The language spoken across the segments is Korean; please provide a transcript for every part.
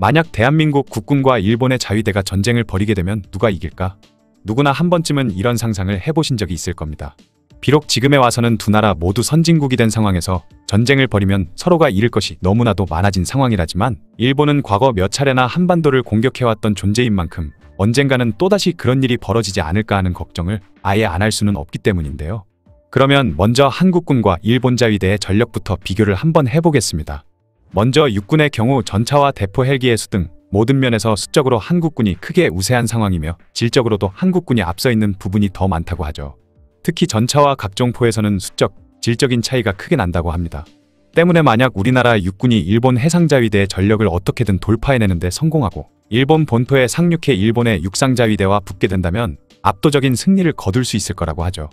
만약 대한민국 국군과 일본의 자위대가 전쟁을 벌이게 되면 누가 이길까? 누구나 한 번쯤은 이런 상상을 해보신 적이 있을 겁니다. 비록 지금에 와서는 두 나라 모두 선진국이 된 상황에서 전쟁을 벌이면 서로가 잃을 것이 너무나도 많아진 상황이라지만 일본은 과거 몇 차례나 한반도를 공격해왔던 존재인 만큼 언젠가는 또다시 그런 일이 벌어지지 않을까 하는 걱정을 아예 안 할 수는 없기 때문인데요. 그러면 먼저 한국군과 일본 자위대의 전력부터 비교를 한번 해보겠습니다. 먼저 육군의 경우 전차와 대포 헬기의 수 등 모든 면에서 수적으로 한국군이 크게 우세한 상황이며 질적으로도 한국군이 앞서 있는 부분이 더 많다고 하죠. 특히 전차와 각종 포에서는 수적, 질적인 차이가 크게 난다고 합니다. 때문에 만약 우리나라 육군이 일본 해상자위대의 전력을 어떻게든 돌파해내는 데 성공하고 일본 본토에 상륙해 일본의 육상자위대와 붙게 된다면 압도적인 승리를 거둘 수 있을 거라고 하죠.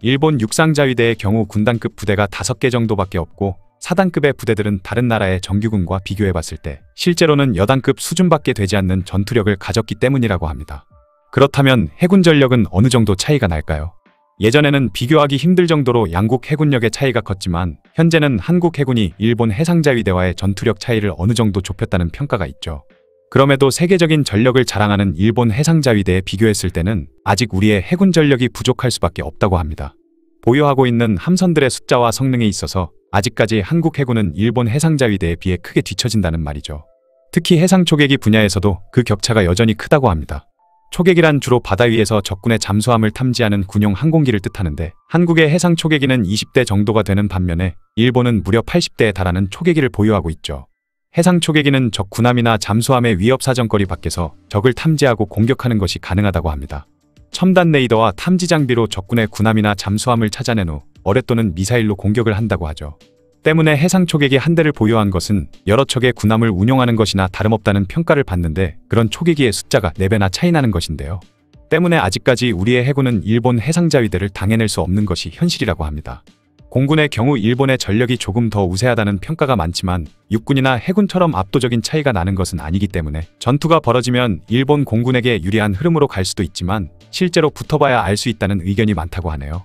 일본 육상자위대의 경우 군단급 부대가 5개 정도밖에 없고 4단급의 부대들은 다른 나라의 정규군과 비교해봤을 때 실제로는 여단급 수준밖에 되지 않는 전투력을 가졌기 때문이라고 합니다. 그렇다면 해군 전력은 어느 정도 차이가 날까요? 예전에는 비교하기 힘들 정도로 양국 해군력의 차이가 컸지만 현재는 한국 해군이 일본 해상자위대와의 전투력 차이를 어느 정도 좁혔다는 평가가 있죠. 그럼에도 세계적인 전력을 자랑하는 일본 해상자위대에 비교했을 때는 아직 우리의 해군 전력이 부족할 수밖에 없다고 합니다. 보유하고 있는 함선들의 숫자와 성능에 있어서 아직까지 한국 해군은 일본 해상자위대에 비해 크게 뒤처진다는 말이죠. 특히 해상 초계기 분야에서도 그 격차가 여전히 크다고 합니다. 초계기란 주로 바다 위에서 적군의 잠수함을 탐지하는 군용 항공기를 뜻하는데 한국의 해상 초계기는 20대 정도가 되는 반면에 일본은 무려 80대에 달하는 초계기를 보유하고 있죠. 해상 초계기는 적 군함이나 잠수함의 위협 사정거리 밖에서 적을 탐지하고 공격하는 것이 가능하다고 합니다. 첨단 레이더와 탐지 장비로 적군의 군함이나 잠수함을 찾아낸 후 어뢰 또는 미사일로 공격을 한다고 하죠. 때문에 해상 초계기 한 대를 보유한 것은 여러 척의 군함을 운용하는 것이나 다름없다는 평가를 받는데 그런 초계기의 숫자가 4배나 차이 나는 것인데요. 때문에 아직까지 우리의 해군은 일본 해상자위대를 당해낼 수 없는 것이 현실이라고 합니다. 공군의 경우 일본의 전력이 조금 더 우세하다는 평가가 많지만 육군이나 해군처럼 압도적인 차이가 나는 것은 아니기 때문에 전투가 벌어지면 일본 공군에게 유리한 흐름으로 갈 수도 있지만 실제로 붙어봐야 알 수 있다는 의견이 많다고 하네요.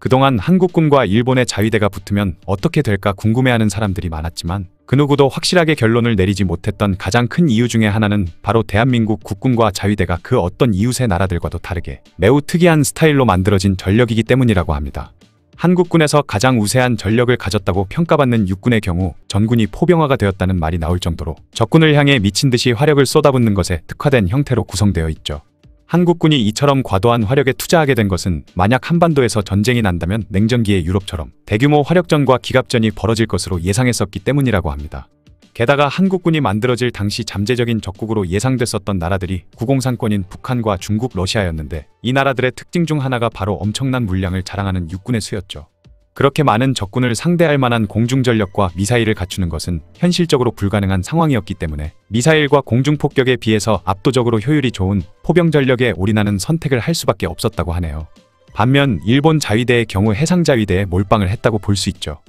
그동안 한국군과 일본의 자위대가 붙으면 어떻게 될까 궁금해하는 사람들이 많았지만 그 누구도 확실하게 결론을 내리지 못했던 가장 큰 이유 중에 하나는 바로 대한민국 국군과 자위대가 그 어떤 이웃의 나라들과도 다르게 매우 특이한 스타일로 만들어진 전력이기 때문이라고 합니다. 한국군에서 가장 우세한 전력을 가졌다고 평가받는 육군의 경우 전군이 포병화가 되었다는 말이 나올 정도로 적군을 향해 미친 듯이 화력을 쏟아붓는 것에 특화된 형태로 구성되어 있죠. 한국군이 이처럼 과도한 화력에 투자하게 된 것은 만약 한반도에서 전쟁이 난다면 냉전기의 유럽처럼 대규모 화력전과 기갑전이 벌어질 것으로 예상했었기 때문이라고 합니다. 게다가 한국군이 만들어질 당시 잠재적인 적국으로 예상됐었던 나라들이 구공산권인 북한과 중국, 러시아였는데 이 나라들의 특징 중 하나가 바로 엄청난 물량을 자랑하는 육군의 수였죠. 그렇게 많은 적군을 상대할 만한 공중전력과 미사일을 갖추는 것은 현실적으로 불가능한 상황이었기 때문에 미사일과 공중폭격에 비해서 압도적으로 효율이 좋은 포병전력에 올인하는 선택을 할 수밖에 없었다고 하네요. 반면 일본 자위대의 경우 해상자위대에 몰빵을 했다고 볼 수 있죠.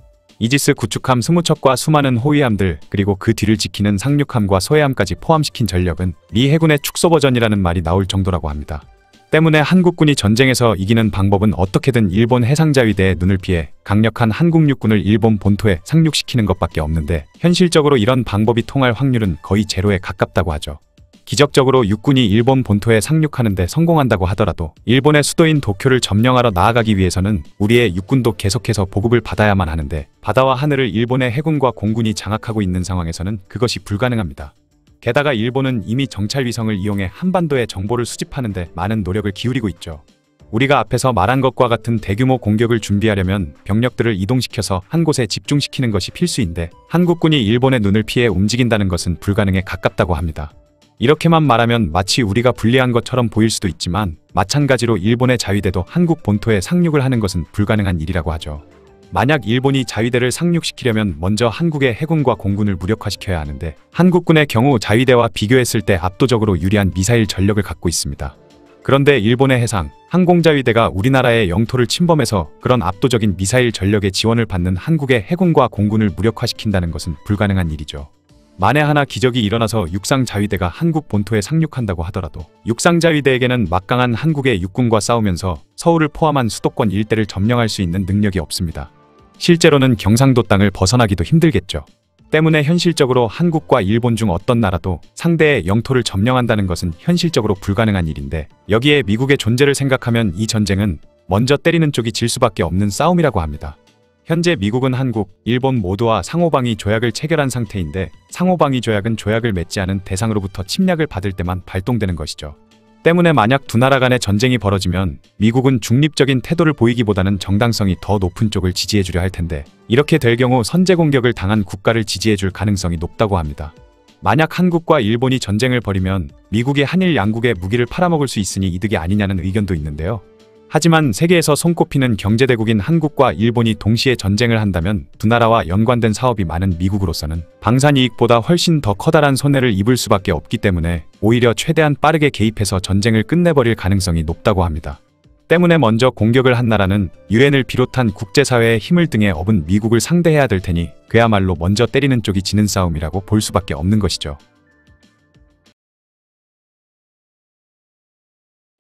이지스 구축함 20척과 수많은 호위함들 그리고 그 뒤를 지키는 상륙함과 소해함까지 포함시킨 전력은 미 해군의 축소 버전이라는 말이 나올 정도라고 합니다. 때문에 한국군이 전쟁에서 이기는 방법은 어떻게든 일본 해상자위대의 눈을 피해 강력한 한국 육군을 일본 본토에 상륙시키는 것밖에 없는데 현실적으로 이런 방법이 통할 확률은 거의 제로에 가깝다고 하죠. 기적적으로 육군이 일본 본토에 상륙하는 데 성공한다고 하더라도 일본의 수도인 도쿄를 점령하러 나아가기 위해서는 우리의 육군도 계속해서 보급을 받아야만 하는데 바다와 하늘을 일본의 해군과 공군이 장악하고 있는 상황에서는 그것이 불가능합니다. 게다가 일본은 이미 정찰위성을 이용해 한반도의 정보를 수집하는 데 많은 노력을 기울이고 있죠. 우리가 앞에서 말한 것과 같은 대규모 공격을 준비하려면 병력들을 이동시켜서 한 곳에 집중시키는 것이 필수인데 한국군이 일본의 눈을 피해 움직인다는 것은 불가능에 가깝다고 합니다. 이렇게만 말하면 마치 우리가 불리한 것처럼 보일 수도 있지만 마찬가지로 일본의 자위대도 한국 본토에 상륙을 하는 것은 불가능한 일이라고 하죠. 만약 일본이 자위대를 상륙시키려면 먼저 한국의 해군과 공군을 무력화시켜야 하는데 한국군의 경우 자위대와 비교했을 때 압도적으로 유리한 미사일 전력을 갖고 있습니다. 그런데 일본의 해상, 항공자위대가 우리나라의 영토를 침범해서 그런 압도적인 미사일 전력의 지원을 받는 한국의 해군과 공군을 무력화시킨다는 것은 불가능한 일이죠. 만에 하나 기적이 일어나서 육상자위대가 한국 본토에 상륙한다고 하더라도 육상자위대에게는 막강한 한국의 육군과 싸우면서 서울을 포함한 수도권 일대를 점령할 수 있는 능력이 없습니다. 실제로는 경상도 땅을 벗어나기도 힘들겠죠. 때문에 현실적으로 한국과 일본 중 어떤 나라도 상대의 영토를 점령한다는 것은 현실적으로 불가능한 일인데, 여기에 미국의 존재를 생각하면 이 전쟁은 먼저 때리는 쪽이 질 수밖에 없는 싸움이라고 합니다. 현재 미국은 한국, 일본 모두와 상호방위 조약을 체결한 상태인데, 상호방위 조약은 조약을 맺지 않은 대상으로부터 침략을 받을 때만 발동되는 것이죠. 때문에 만약 두 나라 간의 전쟁이 벌어지면 미국은 중립적인 태도를 보이기보다는 정당성이 더 높은 쪽을 지지해주려 할 텐데, 이렇게 될 경우 선제 공격을 당한 국가를 지지해줄 가능성이 높다고 합니다. 만약 한국과 일본이 전쟁을 벌이면 미국이 한일 양국에 무기를 팔아먹을 수 있으니 이득이 아니냐는 의견도 있는데요. 하지만 세계에서 손꼽히는 경제대국인 한국과 일본이 동시에 전쟁을 한다면 두 나라와 연관된 사업이 많은 미국으로서는 방산이익보다 훨씬 더 커다란 손해를 입을 수밖에 없기 때문에 오히려 최대한 빠르게 개입해서 전쟁을 끝내버릴 가능성이 높다고 합니다. 때문에 먼저 공격을 한 나라는 유엔을 비롯한 국제사회의 힘을 등에 업은 미국을 상대해야 될 테니 그야말로 먼저 때리는 쪽이 지는 싸움이라고 볼 수밖에 없는 것이죠.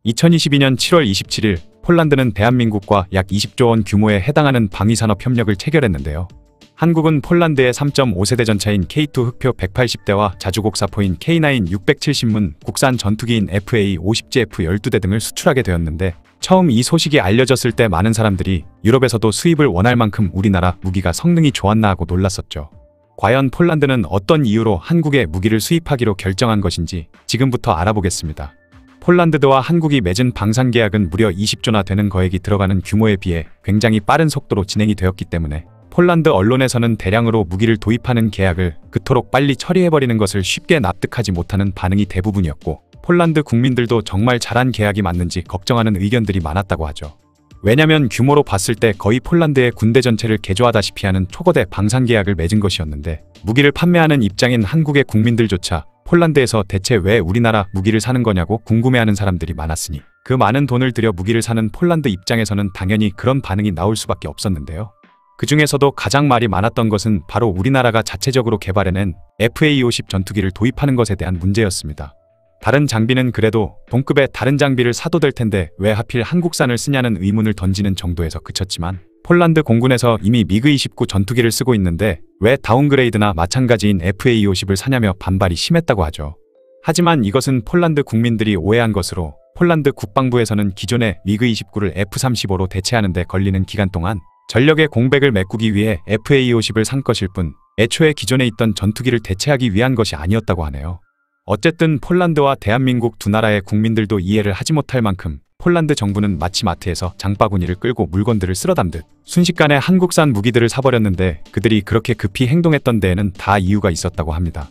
2022년 7월 27일 폴란드는 대한민국과 약 20조 원 규모에 해당하는 방위산업 협력을 체결했는데요. 한국은 폴란드에 3.5세대 전차인 K2 흑표 180대와 자주곡사포인 K9 670문, 국산 전투기인 FA-50GF 12대 등을 수출하게 되었는데, 처음 이 소식이 알려졌을 때 많은 사람들이 유럽에서도 수입을 원할 만큼 우리나라 무기가 성능이 좋았나 하고 놀랐었죠. 과연 폴란드는 어떤 이유로 한국에 무기를 수입하기로 결정한 것인지 지금부터 알아보겠습니다. 폴란드와 한국이 맺은 방산 계약은 무려 20조나 되는 거액이 들어가는 규모에 비해 굉장히 빠른 속도로 진행이 되었기 때문에 폴란드 언론에서는 대량으로 무기를 도입하는 계약을 그토록 빨리 처리해버리는 것을 쉽게 납득하지 못하는 반응이 대부분이었고, 폴란드 국민들도 정말 잘한 계약이 맞는지 걱정하는 의견들이 많았다고 하죠. 왜냐면 규모로 봤을 때 거의 폴란드의 군대 전체를 개조하다시피 하는 초거대 방산 계약을 맺은 것이었는데, 무기를 판매하는 입장인 한국의 국민들조차 폴란드에서 대체 왜 우리나라 무기를 사는 거냐고 궁금해하는 사람들이 많았으니 그 많은 돈을 들여 무기를 사는 폴란드 입장에서는 당연히 그런 반응이 나올 수밖에 없었는데요. 그 중에서도 가장 말이 많았던 것은 바로 우리나라가 자체적으로 개발해낸 FA-50 전투기를 도입하는 것에 대한 문제였습니다. 다른 장비는 그래도 동급의 다른 장비를 사도 될 텐데 왜 하필 한국산을 쓰냐는 의문을 던지는 정도에서 그쳤지만, 폴란드 공군에서 이미 미그-29 전투기를 쓰고 있는데 왜 다운그레이드나 마찬가지인 FA-50을 사냐며 반발이 심했다고 하죠. 하지만 이것은 폴란드 국민들이 오해한 것으로, 폴란드 국방부에서는 기존의 미그-29를 F-35로 대체하는 데 걸리는 기간 동안 전력의 공백을 메꾸기 위해 FA-50을 산 것일 뿐, 애초에 기존에 있던 전투기를 대체하기 위한 것이 아니었다고 하네요. 어쨌든 폴란드와 대한민국 두 나라의 국민들도 이해를 하지 못할 만큼 폴란드 정부는 마치 마트에서 장바구니를 끌고 물건들을 쓸어 담듯 순식간에 한국산 무기들을 사버렸는데, 그들이 그렇게 급히 행동했던 데에는 다 이유가 있었다고 합니다.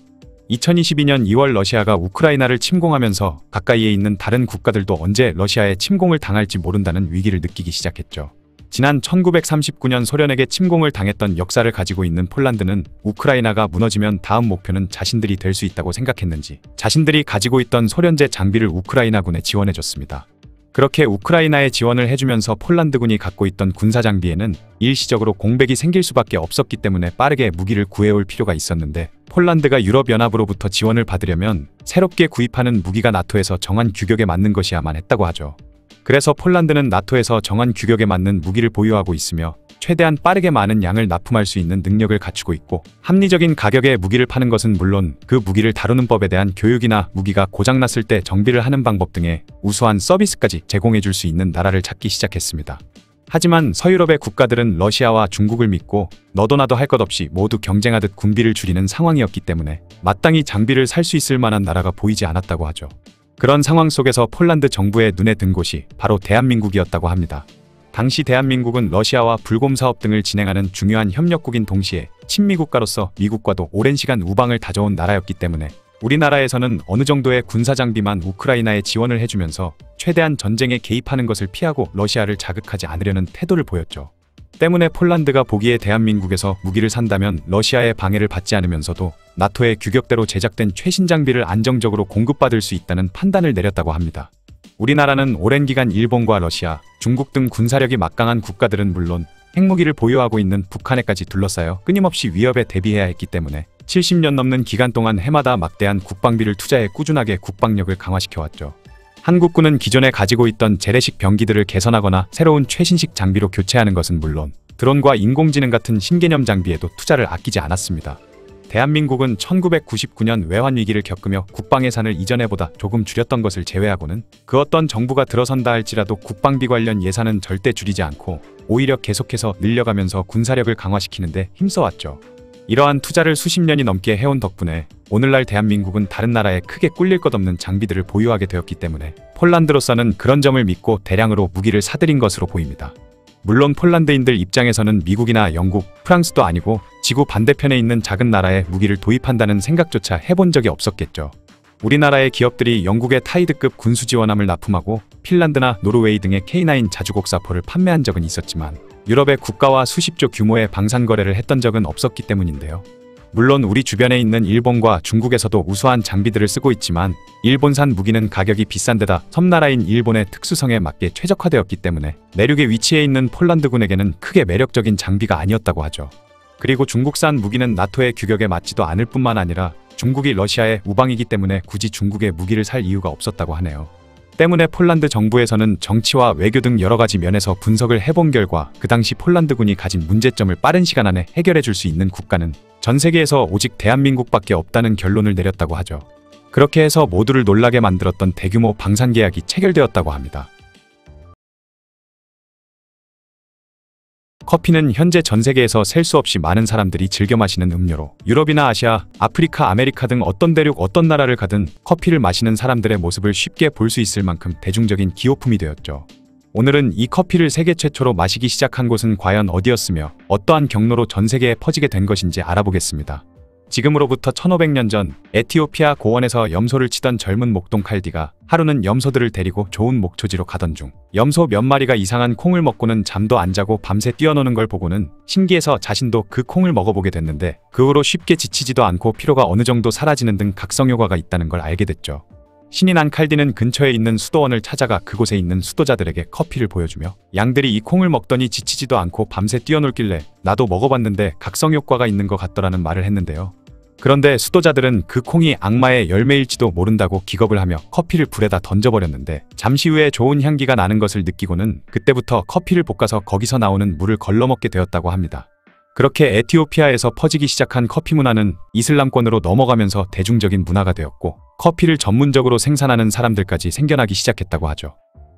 2022년 2월 러시아가 우크라이나를 침공하면서 가까이에 있는 다른 국가들도 언제 러시아의 침공을 당할지 모른다는 위기를 느끼기 시작했죠. 지난 1939년 소련에게 침공을 당했던 역사를 가지고 있는 폴란드는 우크라이나가 무너지면 다음 목표는 자신들이 될 수 있다고 생각했는지 자신들이 가지고 있던 소련제 장비를 우크라이나군에 지원해줬습니다. 그렇게 우크라이나에 지원을 해주면서 폴란드군이 갖고 있던 군사장비에는 일시적으로 공백이 생길 수밖에 없었기 때문에 빠르게 무기를 구해올 필요가 있었는데, 폴란드가 유럽연합으로부터 지원을 받으려면 새롭게 구입하는 무기가 나토에서 정한 규격에 맞는 것이야만 했다고 하죠. 그래서 폴란드는 나토에서 정한 규격에 맞는 무기를 보유하고 있으며 최대한 빠르게 많은 양을 납품할 수 있는 능력을 갖추고 있고, 합리적인 가격에 무기를 파는 것은 물론 그 무기를 다루는 법에 대한 교육이나 무기가 고장났을 때 정비를 하는 방법 등의 우수한 서비스까지 제공해 줄 수 있는 나라를 찾기 시작했습니다. 하지만 서유럽의 국가들은 러시아와 중국을 믿고 너도 나도 할 것 없이 모두 경쟁하듯 군비를 줄이는 상황이었기 때문에 마땅히 장비를 살 수 있을 만한 나라가 보이지 않았다고 하죠. 그런 상황 속에서 폴란드 정부의 눈에 든 곳이 바로 대한민국이었다고 합니다. 당시 대한민국은 러시아와 불곰 사업 등을 진행하는 중요한 협력국인 동시에 친미 국가로서 미국과도 오랜 시간 우방을 다져온 나라였기 때문에 우리나라에서는 어느 정도의 군사장비만 우크라이나에 지원을 해주면서 최대한 전쟁에 개입하는 것을 피하고 러시아를 자극하지 않으려는 태도를 보였죠. 때문에 폴란드가 보기에 대한민국에서 무기를 산다면 러시아의 방해를 받지 않으면서도 나토의 규격대로 제작된 최신 장비를 안정적으로 공급받을 수 있다는 판단을 내렸다고 합니다. 우리나라는 오랜 기간 일본과 러시아, 중국 등 군사력이 막강한 국가들은 물론 핵무기를 보유하고 있는 북한에까지 둘러싸여 끊임없이 위협에 대비해야 했기 때문에 70년 넘는 기간 동안 해마다 막대한 국방비를 투자해 꾸준하게 국방력을 강화시켜왔죠. 한국군은 기존에 가지고 있던 재래식 병기들을 개선하거나 새로운 최신식 장비로 교체하는 것은 물론 드론과 인공지능 같은 신개념 장비에도 투자를 아끼지 않았습니다. 대한민국은 1999년 외환위기를 겪으며 국방 예산을 이전에보다 조금 줄였던 것을 제외하고는 그 어떤 정부가 들어선다 할지라도 국방비 관련 예산은 절대 줄이지 않고 오히려 계속해서 늘려가면서 군사력을 강화시키는데 힘써왔죠. 이러한 투자를 수십 년이 넘게 해온 덕분에 오늘날 대한민국은 다른 나라에 크게 꿀릴 것 없는 장비들을 보유하게 되었기 때문에 폴란드로서는 그런 점을 믿고 대량으로 무기를 사들인 것으로 보입니다. 물론 폴란드인들 입장에서는 미국이나 영국, 프랑스도 아니고 지구 반대편에 있는 작은 나라에 무기를 도입한다는 생각조차 해본 적이 없었겠죠. 우리나라의 기업들이 영국의 타이드급 군수지원함을 납품하고 핀란드나 노르웨이 등의 K9 자주곡사포를 판매한 적은 있었지만 유럽의 국가와 수십조 규모의 방산 거래를 했던 적은 없었기 때문인데요. 물론 우리 주변에 있는 일본과 중국에서도 우수한 장비들을 쓰고 있지만 일본산 무기는 가격이 비싼 데다 섬나라인 일본의 특수성에 맞게 최적화되었기 때문에 내륙에 위치해 있는 폴란드군에게는 크게 매력적인 장비가 아니었다고 하죠. 그리고 중국산 무기는 나토의 규격에 맞지도 않을 뿐만 아니라 중국이 러시아의 우방이기 때문에 굳이 중국의 무기를 살 이유가 없었다고 하네요. 때문에 폴란드 정부에서는 정치와 외교 등 여러 가지 면에서 분석을 해본 결과 그 당시 폴란드군이 가진 문제점을 빠른 시간 안에 해결해 줄 수 있는 국가는 전 세계에서 오직 대한민국밖에 없다는 결론을 내렸다고 하죠. 그렇게 해서 모두를 놀라게 만들었던 대규모 방산 계약이 체결되었다고 합니다. 커피는 현재 전 세계에서 셀 수 없이 많은 사람들이 즐겨 마시는 음료로 유럽이나 아시아, 아프리카, 아메리카 등 어떤 대륙 어떤 나라를 가든 커피를 마시는 사람들의 모습을 쉽게 볼 수 있을 만큼 대중적인 기호품이 되었죠. 오늘은 이 커피를 세계 최초로 마시기 시작한 곳은 과연 어디였으며 어떠한 경로로 전 세계에 퍼지게 된 것인지 알아보겠습니다. 지금으로부터 1500년 전 에티오피아 고원에서 염소를 치던 젊은 목동 칼디가 하루는 염소들을 데리고 좋은 목초지로 가던 중 염소 몇 마리가 이상한 콩을 먹고는 잠도 안 자고 밤새 뛰어노는 걸 보고는 신기해서 자신도 그 콩을 먹어보게 됐는데 그 후로 쉽게 지치지도 않고 피로가 어느 정도 사라지는 등 각성효과가 있다는 걸 알게 됐죠. 신이 난 칼디는 근처에 있는 수도원을 찾아가 그곳에 있는 수도자들에게 커피를 보여주며 양들이 이 콩을 먹더니 지치지도 않고 밤새 뛰어놀길래 나도 먹어봤는데 각성효과가 있는 것 같더라는 말을 했는데요. 그런데 수도자들은 그 콩이 악마의 열매일지도 모른다고 기겁을 하며 커피를 불에다 던져버렸는데 잠시 후에 좋은 향기가 나는 것을 느끼고는 그때부터 커피를 볶아서 거기서 나오는 물을 걸러먹게 되었다고 합니다. 그렇게 에티오피아에서 퍼지기 시작한 커피 문화는 이슬람권으로 넘어가면서 대중적인 문화가 되었고 커피를 전문적으로 생산하는 사람들까지 생겨나기 시작했다고 하죠.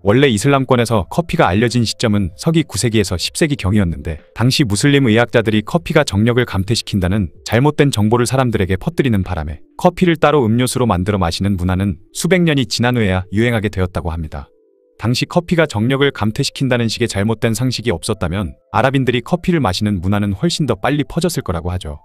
원래 이슬람권에서 커피가 알려진 시점은 서기 9세기에서 10세기 경이었는데 당시 무슬림 의학자들이 커피가 정력을 감퇴시킨다는 잘못된 정보를 사람들에게 퍼뜨리는 바람에 커피를 따로 음료수로 만들어 마시는 문화는 수백 년이 지난 후에야 유행하게 되었다고 합니다. 당시 커피가 정력을 감퇴시킨다는 식의 잘못된 상식이 없었다면 아랍인들이 커피를 마시는 문화는 훨씬 더 빨리 퍼졌을 거라고 하죠.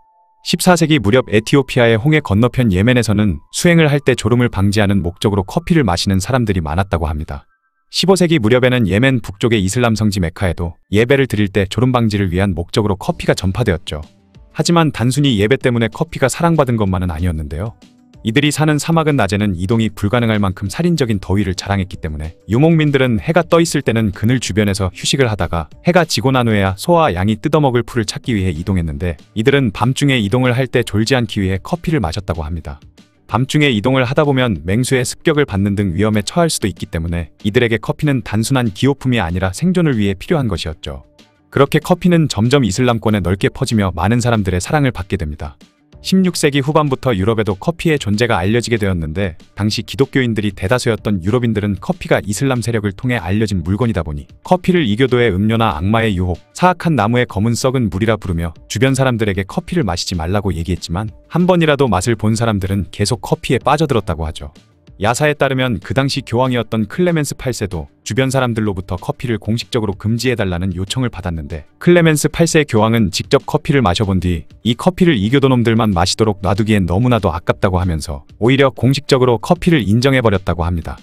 14세기 무렵 에티오피아의 홍해 건너편 예멘에서는 수행을 할 때 졸음을 방지하는 목적으로 커피를 마시는 사람들이 많았다고 합니다. 15세기 무렵에는 예멘 북쪽의 이슬람 성지 메카에도 예배를 드릴 때 졸음 방지를 위한 목적으로 커피가 전파되었죠. 하지만 단순히 예배 때문에 커피가 사랑받은 것만은 아니었는데요. 이들이 사는 사막은 낮에는 이동이 불가능할 만큼 살인적인 더위를 자랑했기 때문에 유목민들은 해가 떠 있을 때는 그늘 주변에서 휴식을 하다가 해가 지고 난 후에야 소와 양이 뜯어먹을 풀을 찾기 위해 이동했는데 이들은 밤중에 이동을 할 때 졸지 않기 위해 커피를 마셨다고 합니다. 밤중에 이동을 하다 보면 맹수의 습격을 받는 등 위험에 처할 수도 있기 때문에 이들에게 커피는 단순한 기호품이 아니라 생존을 위해 필요한 것이었죠. 그렇게 커피는 점점 이슬람권에 넓게 퍼지며 많은 사람들의 사랑을 받게 됩니다. 16세기 후반부터 유럽에도 커피의 존재가 알려지게 되었는데 당시 기독교인들이 대다수였던 유럽인들은 커피가 이슬람 세력을 통해 알려진 물건이다 보니 커피를 이교도의 음료나 악마의 유혹, 사악한 나무의 검은 썩은 물이라 부르며 주변 사람들에게 커피를 마시지 말라고 얘기했지만 한 번이라도 맛을 본 사람들은 계속 커피에 빠져들었다고 하죠. 야사에 따르면 그 당시 교황이었던 클레멘스 8세도 주변 사람들로부터 커피를 공식적으로 금지해달라는 요청을 받았는데 클레멘스 8세 교황은 직접 커피를 마셔본 뒤 이 커피를 이교도놈들만 마시도록 놔두기엔 너무나도 아깝다고 하면서 오히려 공식적으로 커피를 인정해버렸다고 합니다.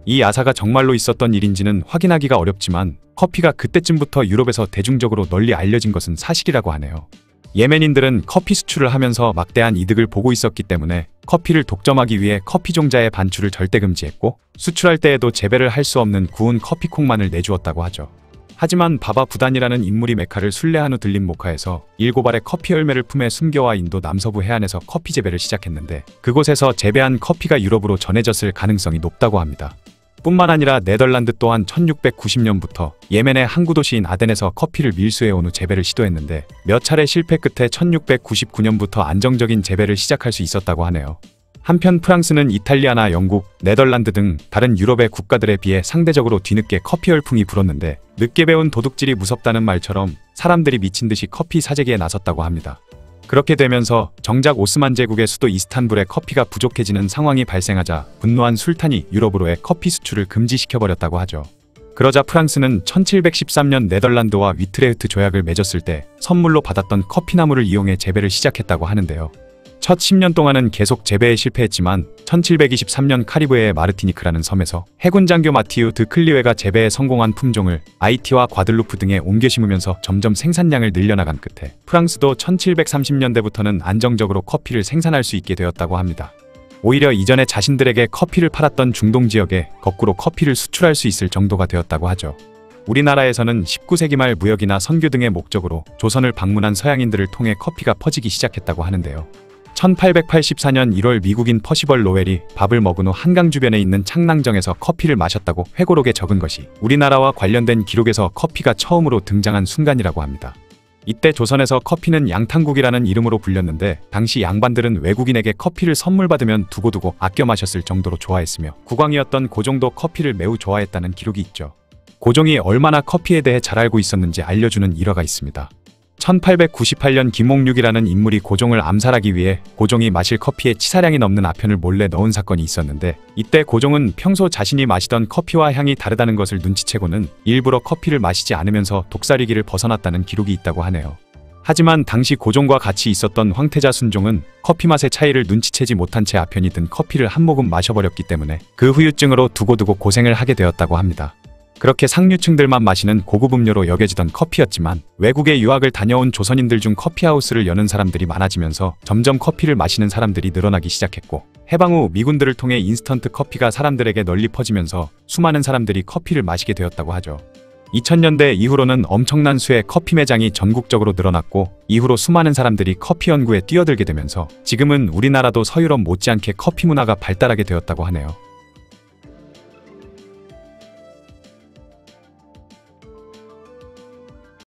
이 야사가 정말로 있었던 일인지는 확인하기가 어렵지만 커피가 그때쯤부터 유럽에서 대중적으로 널리 알려진 것은 사실이라고 하네요. 예멘인들은 커피 수출을 하면서 막대한 이득을 보고 있었기 때문에 커피를 독점하기 위해 커피 종자의 반출을 절대 금지했고 수출할 때에도 재배를 할 수 없는 구운 커피콩만을 내주었다고 하죠. 하지만 바바 부단이라는 인물이 메카를 순례한 후 들린 모카에서 7알의 커피 열매를 품에 숨겨와 인도 남서부 해안에서 커피 재배를 시작했는데 그곳에서 재배한 커피가 유럽으로 전해졌을 가능성이 높다고 합니다. 뿐만 아니라 네덜란드 또한 1690년부터 예멘의 항구 도시인 아덴에서 커피를 밀수해온 후 재배를 시도했는데 몇 차례 실패 끝에 1699년부터 안정적인 재배를 시작할 수 있었다고 하네요. 한편 프랑스는 이탈리아나 영국, 네덜란드 등 다른 유럽의 국가들에 비해 상대적으로 뒤늦게 커피 열풍이 불었는데 늦게 배운 도둑질이 무섭다는 말처럼 사람들이 미친 듯이 커피 사재기에 나섰다고 합니다. 그렇게 되면서 정작 오스만 제국의 수도 이스탄불에 커피가 부족해지는 상황이 발생하자 분노한 술탄이 유럽으로의 커피 수출을 금지시켜버렸다고 하죠. 그러자 프랑스는 1713년 네덜란드와 위트레흐트 조약을 맺었을 때 선물로 받았던 커피나무를 이용해 재배를 시작했다고 하는데요. 첫 10년 동안은 계속 재배에 실패했지만 1723년 카리브해의 마르티니크라는 섬에서 해군 장교 마티유 드 클리웨가 재배에 성공한 품종을 아이티와 과들루프 등에 옮겨 심으면서 점점 생산량을 늘려나간 끝에 프랑스도 1730년대부터는 안정적으로 커피를 생산할 수 있게 되었다고 합니다. 오히려 이전에 자신들에게 커피를 팔았던 중동 지역에 거꾸로 커피를 수출할 수 있을 정도가 되었다고 하죠. 우리나라에서는 19세기 말 무역이나 선교 등의 목적으로 조선을 방문한 서양인들을 통해 커피가 퍼지기 시작했다고 하는데요. 1884년 1월 미국인 퍼시벌 로웰이 밥을 먹은 후 한강 주변에 있는 창랑정에서 커피를 마셨다고 회고록에 적은 것이 우리나라와 관련된 기록에서 커피가 처음으로 등장한 순간이라고 합니다. 이때 조선에서 커피는 양탕국이라는 이름으로 불렸는데 당시 양반들은 외국인에게 커피를 선물 받으면 두고두고 아껴 마셨을 정도로 좋아했으며 국왕이었던 고종도 커피를 매우 좋아했다는 기록이 있죠. 고종이 얼마나 커피에 대해 잘 알고 있었는지 알려주는 일화가 있습니다. 1898년 김옥륙이라는 인물이 고종을 암살하기 위해 고종이 마실 커피에 치사량이 넘는 아편을 몰래 넣은 사건이 있었는데 이때 고종은 평소 자신이 마시던 커피와 향이 다르다는 것을 눈치채고는 일부러 커피를 마시지 않으면서 독살이기를 벗어났다는 기록이 있다고 하네요. 하지만 당시 고종과 같이 있었던 황태자 순종은 커피 맛의 차이를 눈치채지 못한 채 아편이 든 커피를 한 모금 마셔버렸기 때문에 그 후유증으로 두고두고 고생을 하게 되었다고 합니다. 그렇게 상류층들만 마시는 고급 음료로 여겨지던 커피였지만 외국에 유학을 다녀온 조선인들 중 커피하우스를 여는 사람들이 많아지면서 점점 커피를 마시는 사람들이 늘어나기 시작했고 해방 후 미군들을 통해 인스턴트 커피가 사람들에게 널리 퍼지면서 수많은 사람들이 커피를 마시게 되었다고 하죠. 2000년대 이후로는 엄청난 수의 커피 매장이 전국적으로 늘어났고 이후로 수많은 사람들이 커피 연구에 뛰어들게 되면서 지금은 우리나라도 서유럽 못지않게 커피 문화가 발달하게 되었다고 하네요.